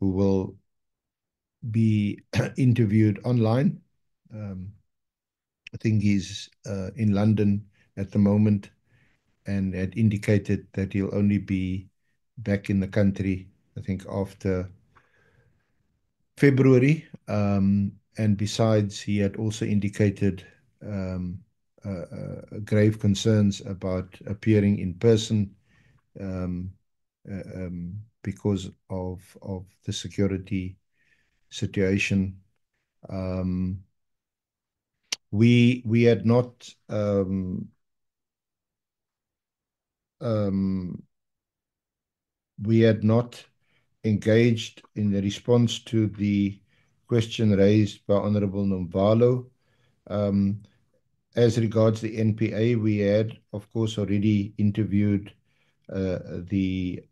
who will be interviewed online. I think he's in London at the moment and had indicated that he'll only be back in the country, I think, after February. And besides, he had also indicated um, grave concerns about appearing in person um, because of the security situation. Um, we had not um, we had not engaged in the response to the question raised by Honorable Nomvalo. Um, as regards the NPA, we had, of course, already interviewed the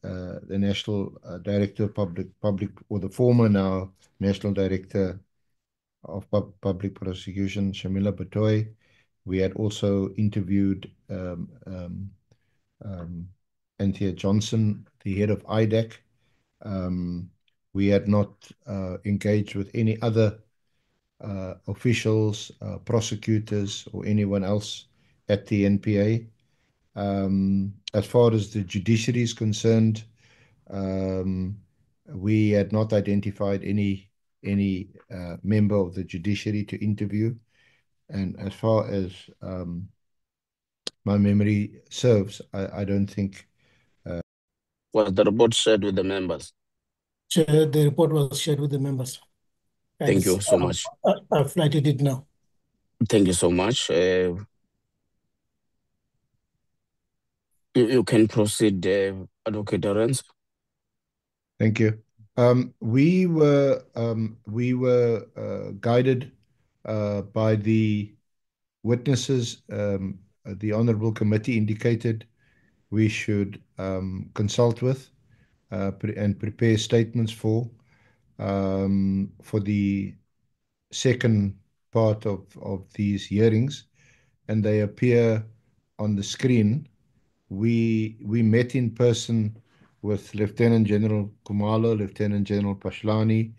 National Director of Public, or the former now National Director of Public Prosecution, Shamila Batoy. We had also interviewed Anthea Johnson, the head of IDAC. We had not engaged with any other officials, prosecutors, or anyone else at the NPA. As far as the judiciary is concerned, we had not identified any member of the judiciary to interview. And as far as my memory serves, I don't think. Was the report shared with the members? Chair, the report was shared with the members. Thank you so much. I've written it now. Thank you so much. You can proceed, Advocate Lawrence. Thank you. We were guided by the witnesses. The Honourable Committee indicated we should consult with and prepare statements for the second part of these hearings, and they appear on the screen. We met in person with Lieutenant General Khumalo, Lieutenant General Pashlani,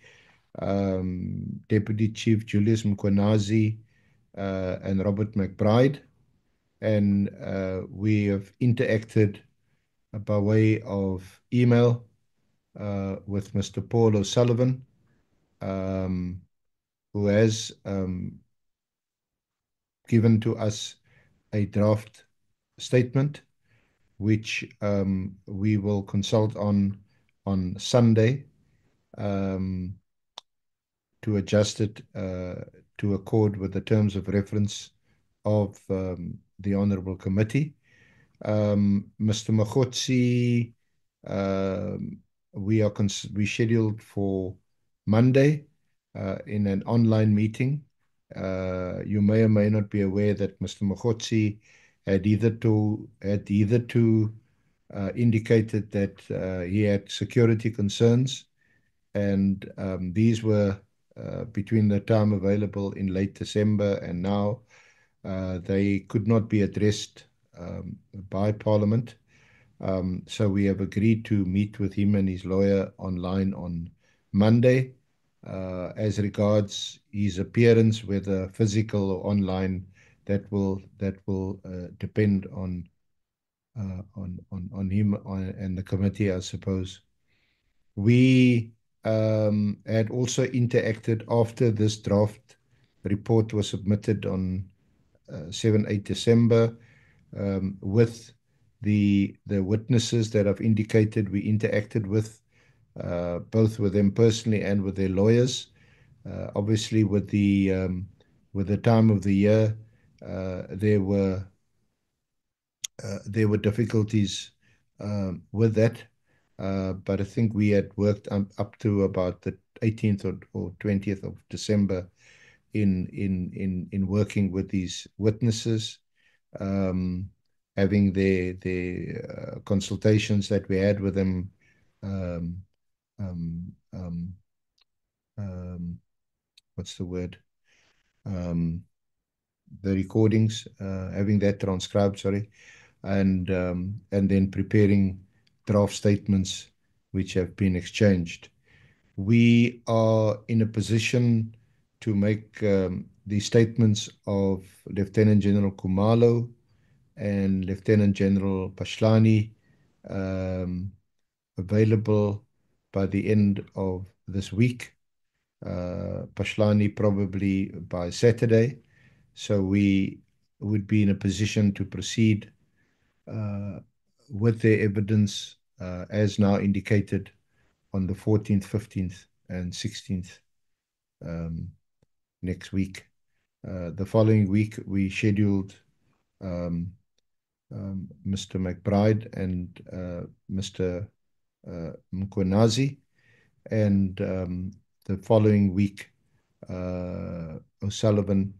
Deputy Chief Julius Mkhwanazi, and Robert McBride, and we have interacted by way of email with Mr. Paul O'Sullivan, who has given to us a draft statement, which we will consult on Sunday to adjust it to accord with the terms of reference of the Honourable Committee. Mr. Mogotsi, we scheduled for Monday in an online meeting. You may or may not be aware that Mr. Mogotsi had indicated that he had security concerns, and these were between the time available in late December and now. They could not be addressed by Parliament. So we have agreed to meet with him and his lawyer online on Monday. As regards his appearance, whether physical or online, that will depend on him and the committee, I suppose. We had also interacted after this draft report was submitted on 7-8 December with the witnesses that I've indicated. We interacted with both with them personally and with their lawyers. Obviously, with the time of the year, there were difficulties with that, but I think we had worked up to about the 18th or 20th of December in working with these witnesses, having the consultations that we had with them, what's the word? The recordings, having that transcribed, sorry, and then preparing draft statements which have been exchanged. We are in a position to make the statements of Lieutenant General Khumalo and Lieutenant General Pashlani available by the end of this week. Pashlani probably by Saturday. So we would be in a position to proceed with their evidence as now indicated on the 14th, 15th, and 16th next week. The following week, we scheduled Mr. McBride and Mr. Mkhwanazi, and the following week, O'Sullivan